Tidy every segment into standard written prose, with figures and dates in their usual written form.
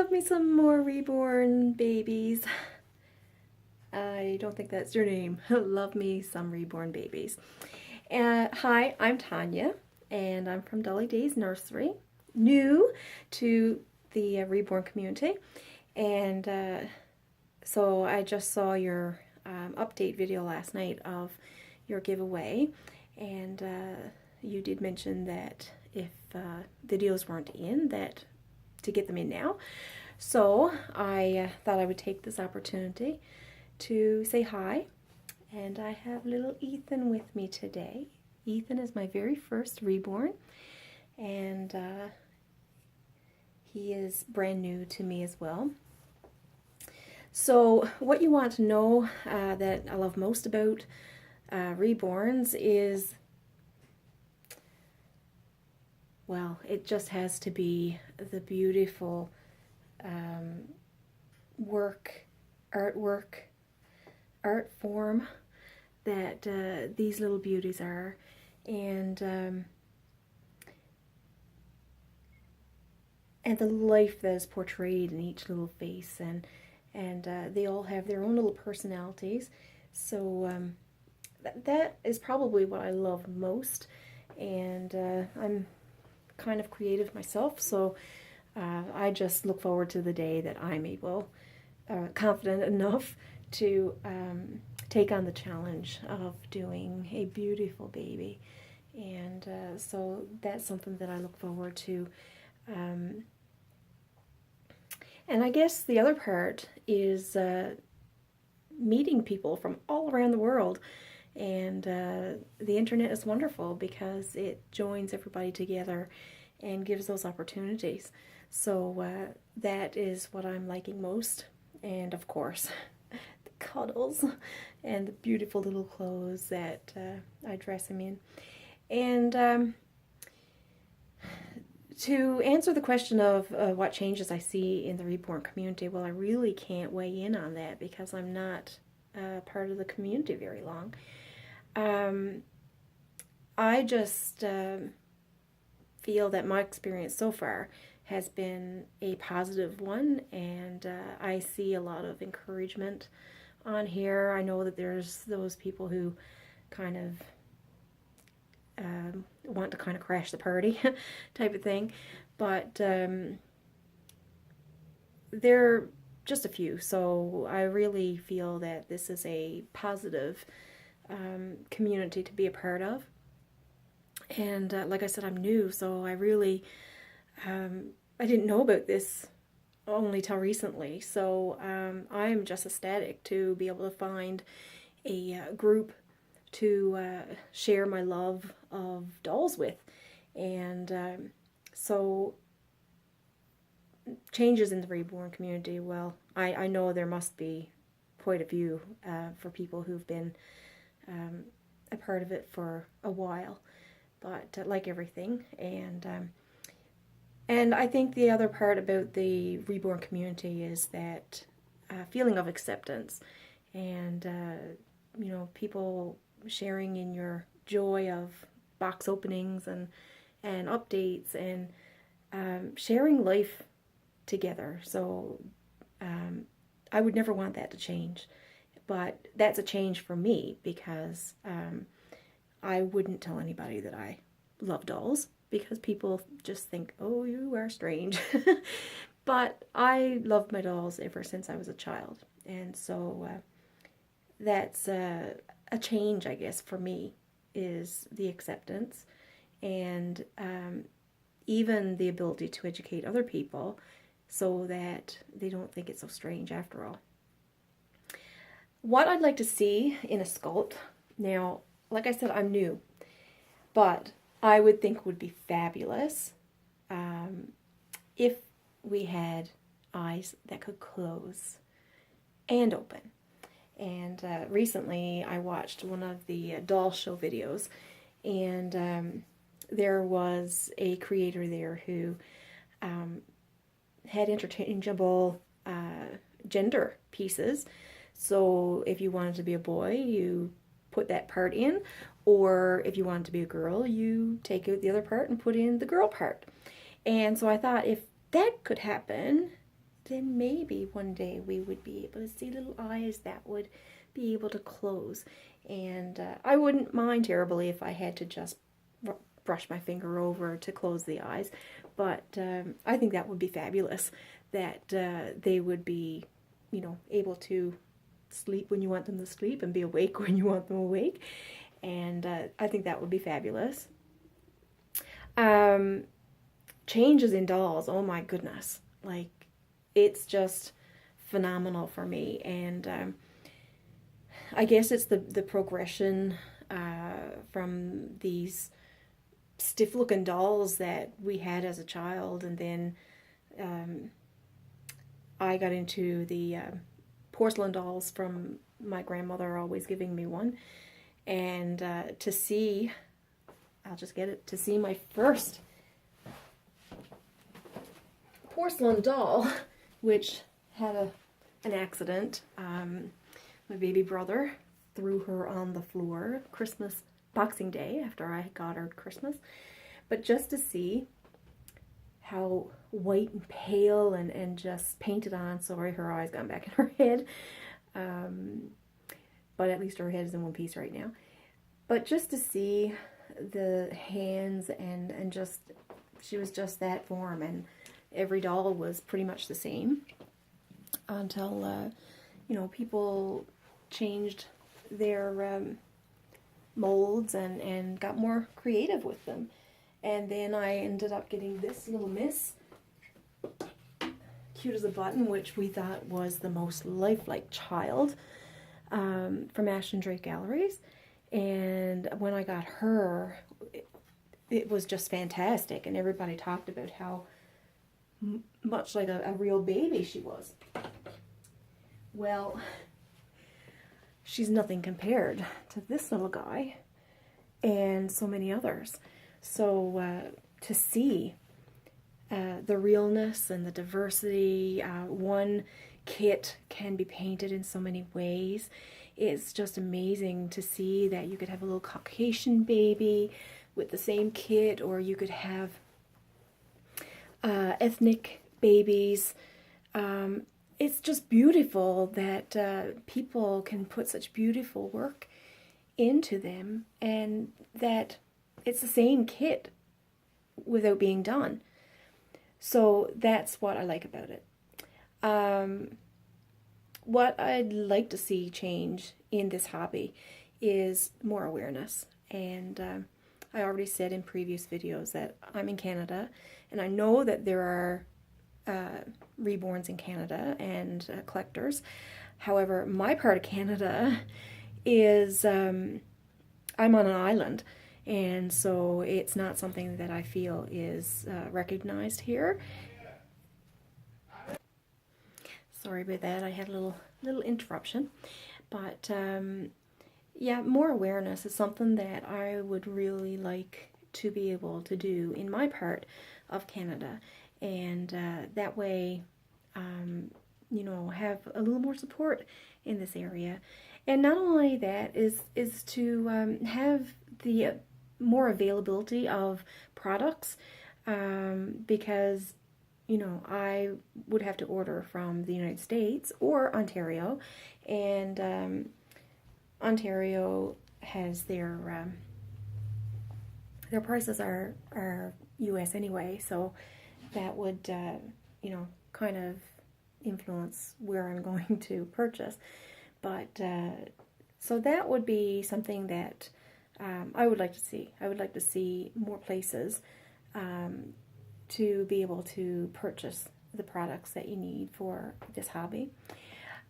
Love me some more reborn babies. I don't think that's your name. Love me some reborn babies. Hi, I'm Tanya, and I'm from Dolly Day's Nursery, new to the reborn community. And so I just saw your update video last night of your giveaway, and you did mention that if videos weren't in, that to get them in now. So I thought I would take this opportunity to say hi, and I have little Ethan with me today. Ethan is my very first reborn, and he is brand new to me as well. So what you want to know that I love most about reborns is, well, it just has to be the beautiful art form that these little beauties are, and the life that is portrayed in each little face, and they all have their own little personalities. So that is probably what I love most, and I'm kind of creative myself, so I just look forward to the day that I'm confident enough to take on the challenge of doing a beautiful baby. And so that's something that I look forward to. And I guess the other part is meeting people from all around the world. And the internet is wonderful because it joins everybody together and gives those opportunities. So that is what I'm liking most. And of course, the cuddles and the beautiful little clothes that I dress him in. And to answer the question of what changes I see in the reborn community, well, I really can't weigh in on that because I'm not part of the community very long. I just feel that my experience so far has been a positive one, and I see a lot of encouragement on here. I know that there's those people who kind of want to kind of crash the party type of thing, but they're just a few, so I really feel that this is a positive community to be a part of. And like I said, I'm new, so I really I didn't know about this only till recently, so I'm just ecstatic to be able to find a group to share my love of dolls with. And so changes in the reborn community, well, I know there must be quite a few for people who've been a part of it for a while, but like everything. And I think the other part about the reborn community is that feeling of acceptance, and you know, people sharing in your joy of box openings and updates, and sharing life together. So I would never want that to change, but that's a change for me because I wouldn't tell anybody that I love dolls, because people just think, oh, you are strange. But I loved my dolls ever since I was a child, and so that's a change, I guess, for me, is the acceptance, and even the ability to educate other people so that they don't think it's so strange after all. What I'd like to see in a sculpt, now, like I said, I'm new, but I would think would be fabulous if we had eyes that could close and open. And recently I watched one of the doll show videos, and there was a creator there who had interchangeable gender pieces. So if you wanted to be a boy, you put that part in, or if you wanted to be a girl, you take out the other part and put in the girl part. And so I thought, if that could happen, then maybe one day we would be able to see little eyes that would be able to close. And I wouldn't mind terribly if I had to just brush my finger over to close the eyes, but I think that would be fabulous, that they would be, you know, able to sleep when you want them to sleep and be awake when you want them awake. And I think that would be fabulous. Changes in dolls, oh my goodness, like, it's just phenomenal for me. And I guess it's the progression from these stiff looking dolls that we had as a child, and then I got into the porcelain dolls from my grandmother always giving me one. And to see, I'll just get it, to see my first porcelain doll, which had an accident. My baby brother threw her on the floor Christmas, Boxing Day, after I got her Christmas. But just to see how white and pale and just painted on, sorry, her eyes got back in her head, but at least her head is in one piece right now. But just to see the hands and just, she was just that form, and every doll was pretty much the same until, you know, people changed their molds and got more creative with them. And then I ended up getting this little miss, cute as a button, which we thought was the most lifelike child, from Ashton Drake Galleries. And when I got her, it was just fantastic, and everybody talked about how much like a real baby she was. Well, she's nothing compared to this little guy and so many others. So to see the realness and the diversity, one kit can be painted in so many ways. It's just amazing to see that you could have a little Caucasian baby with the same kit, or you could have ethnic babies. It's just beautiful that people can put such beautiful work into them, and that it's the same kit without being done. So that's what I like about it. What I'd like to see change in this hobby is more awareness. And I already said in previous videos that I'm in Canada, and I know that there are reborns in Canada and collectors. However, my part of Canada is, I'm on an island, and so it's not something that I feel is recognized here. Sorry about that, I had a little interruption. But yeah, more awareness is something that I would really like to be able to do in my part of Canada. And that way, you know, have a little more support in this area. And not only that, is to have the more availability of products, because, you know, I would have to order from the United States or Ontario, and Ontario has their prices are US anyway, so that would, you know, kind of influence where I'm going to purchase. But so that would be something that I would like to see. I would like to see more places to be able to purchase the products that you need for this hobby.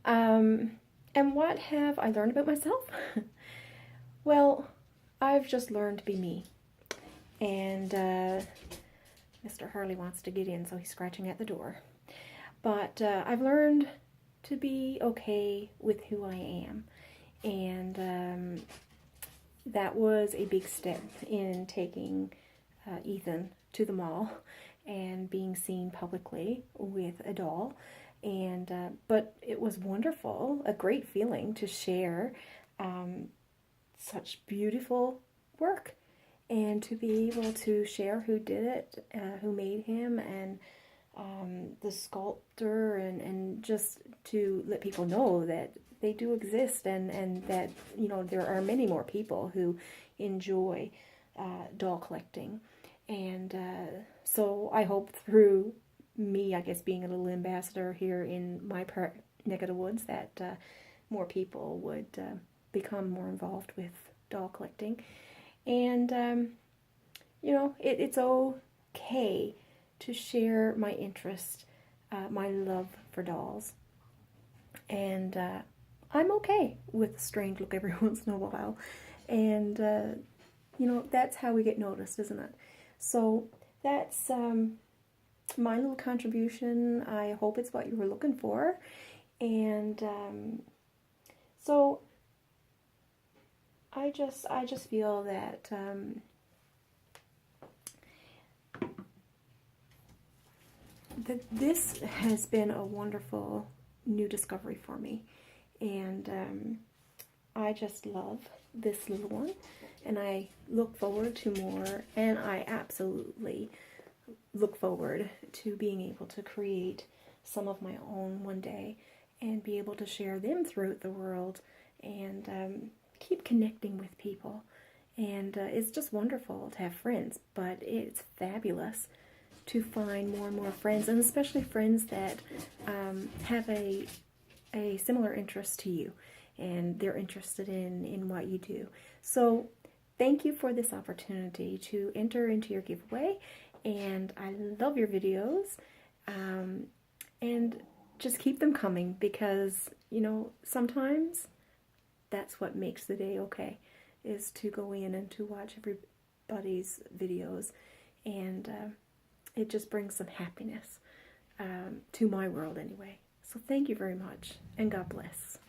And what have I learned about myself? Well, I've just learned to be me. And Mr. Harley wants to get in, so he's scratching at the door. But I've learned to be okay with who I am. And that was a big step in taking Ethan to the mall and being seen publicly with a doll. And but it was wonderful, a great feeling to share such beautiful work, and to be able to share who did it, who made him, and the sculptor, and just to let people know that they do exist, and that, you know, there are many more people who enjoy doll collecting. And so I hope through me, I guess, being a little ambassador here in my neck of the woods, that more people would become more involved with doll collecting. And, you know, it's okay to share my interest, my love for dolls. And I'm okay with a strange look every once in a while. And, you know, that's how we get noticed, isn't it? So that's my little contribution. I hope it's what you were looking for. And so I just feel that that this has been a wonderful new discovery for me, and I just love this little one, and I look forward to more, and I absolutely look forward to being able to create some of my own one day and be able to share them throughout the world, and keep connecting with people. And it's just wonderful to have friends, but it's fabulous to find more and more friends, and especially friends that have a similar interest to you, and they're interested in what you do. So thank you for this opportunity to enter into your giveaway, and I love your videos, and just keep them coming, because, you know, sometimes that's what makes the day okay, is to go in and to watch everybody's videos, and it just brings some happiness to my world anyway. So thank you very much, and God bless.